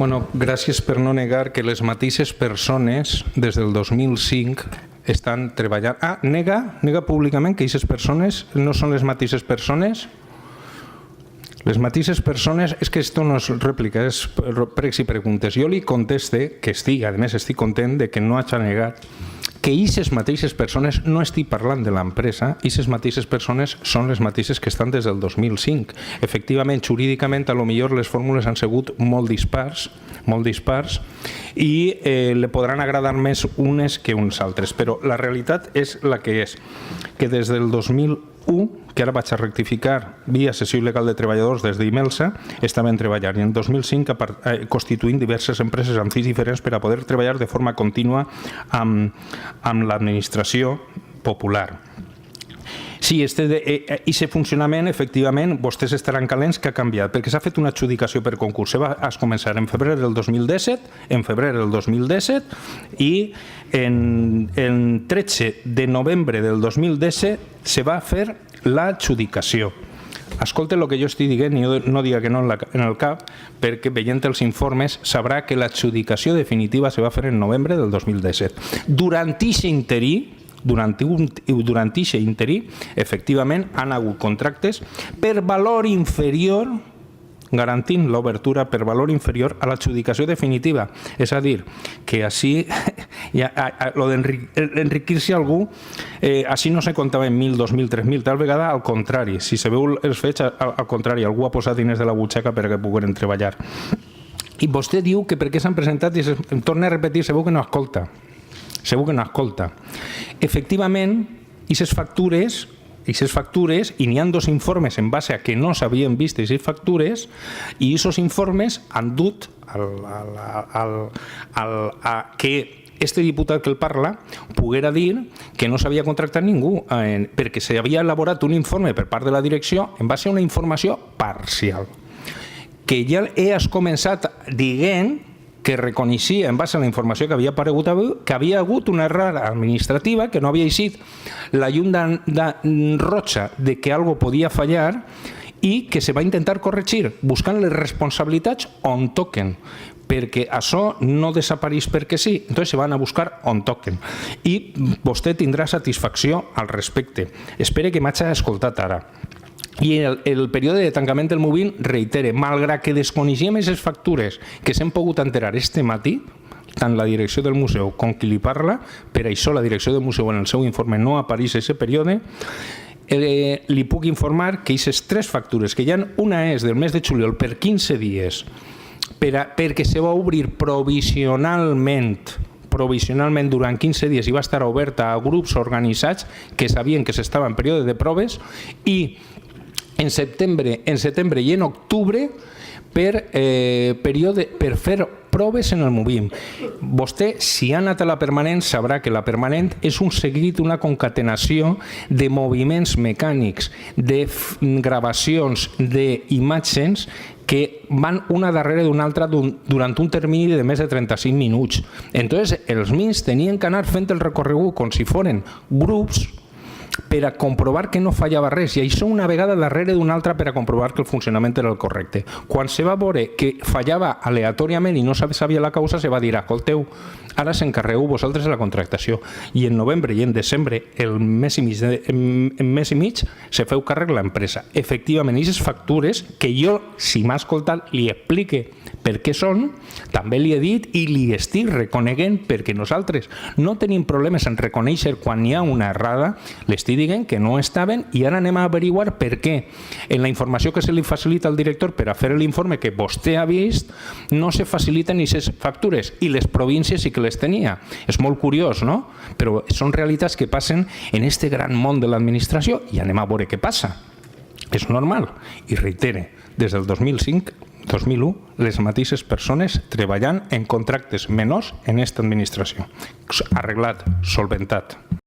Bueno, gràcies per no negar que les mateixes persones des del 2005 estan treballant... nega públicament que aquestes persones no són les mateixes persones? Les mateixes persones... És que esto no és rèplica, és pregs i preguntes. Jo li conteste que estic, a més estic content de que no hagi negat que aquestes mateixes persones, no estic parlant de l'empresa, aquestes mateixes persones són les mateixes que estan des del 2005. Efectivament, jurídicament, a lo millor les fórmules han sigut molt dispars i li podran agradar més unes que uns altres, però la realitat és la que és, que des del 2001, que ara vaig a rectificar via sessió il·legal de treballadors des d'Imelsa, estaven treballant i en 2005 constituint diverses empreses amb fills diferents per a poder treballar de forma contínua amb l'administració popular. Sí, aquest funcionament, efectivament, vostès estaran calents que ha canviat, perquè s'ha fet una adjudicació per concurs. Va començar en febrer del 2017, i el 13 de novembre del 2017 se va fer l'adjudicació. Escolta el que jo estic dient i no diga que no en el cap, perquè veient els informes sabrà que l'adjudicació definitiva se va fer en novembre del 2017. Durant aquest interí, efectivament, han hagut contractes per valor inferior, garantint l'obertura per valor inferior a l'adjudicació definitiva. És a dir, que així, d'enriquir-se algú, així no se comptava en 1.000, 2.000, 3.000, tal vegada al contrari. Si se veu els fets, al contrari, algú ha posat diners de la butxaca perquè pogueren treballar. I vostè diu que per què s'han presentat, i em torna a repetir, segur que no escolta. Segur que no escolta. Efectivament, aquestes factures, i n'hi ha dos informes en base a que no s'havien vist aquestes factures, i aquests informes han dut a que este diputat que el parla poguera dir que no s'havia contractat ningú, perquè s'havia elaborat un informe per part de la direcció en base a una informació parcial. Que ja has començat dient que reconeixia, en base a la informació que havia aparegut avui, que havia hagut una errada administrativa, que no havia eixit la llum roja de que alguna cosa podia fallar i que se va intentar corregir buscant les responsabilitats on toquen, perquè això no desapareix perquè sí, entonces se van a buscar on toquen. I vostè tindrà satisfacció al respecte. Espere que m'hagi escoltat ara. I el període de tancament del Movim, reitere, malgrat que desconeixíem aquestes factures que s'han pogut enterar este matí, tant la direcció del museu com qui li parla, per això la direcció del museu en el seu informe no apareix aquest període, li puc informar que aquestes tres factures, que hi ha una és del mes de juliol per 15 dies, perquè se va obrir provisionalment durant 15 dies i va estar oberta a grups organitzats que sabien que s'estava en període de proves, i en setembre i en octubre per fer proves en el Movim. Vostè, si ha anat a la permanent, sabrà que la permanent és un seguit, una concatenació de moviments mecànics, de gravacions, d'imatges que van una darrere d'una altra durant un termini de més de 35 minuts. Entonces, els MINS tenien que anar fent el recorregut com si foren grups per a comprovar que no fallava res, i això una vegada darrere d'una altra per a comprovar que el funcionament era el correcte. Quan se va veure que fallava aleatòriament i no sabia la causa, se va dir, escolteu, ara s'encarregueu vosaltres de la contractació. I en novembre i en desembre, en mes i mig, se feu càrrec l'empresa. Efectivament, aquestes factures, que jo, si m'ha escoltat, li explique per què són, també li he dit i li estic reconeguent, perquè nosaltres no tenim problemes en reconèixer quan hi ha una errada, l'estic dient que no estaven, i ara anem a averiguar per què. En la informació que se li facilita al director per a fer l'informe que vostè ha vist, no se faciliten aquestes factures, i les províncies sí que les tenia. És molt curiós, no? Però són realitats que passen en este gran món de l'administració, i anem a veure què passa. És normal. I reitere, des del 2001, les mateixes persones treballant en contractes menors en aquesta administració. Arreglat, solventat.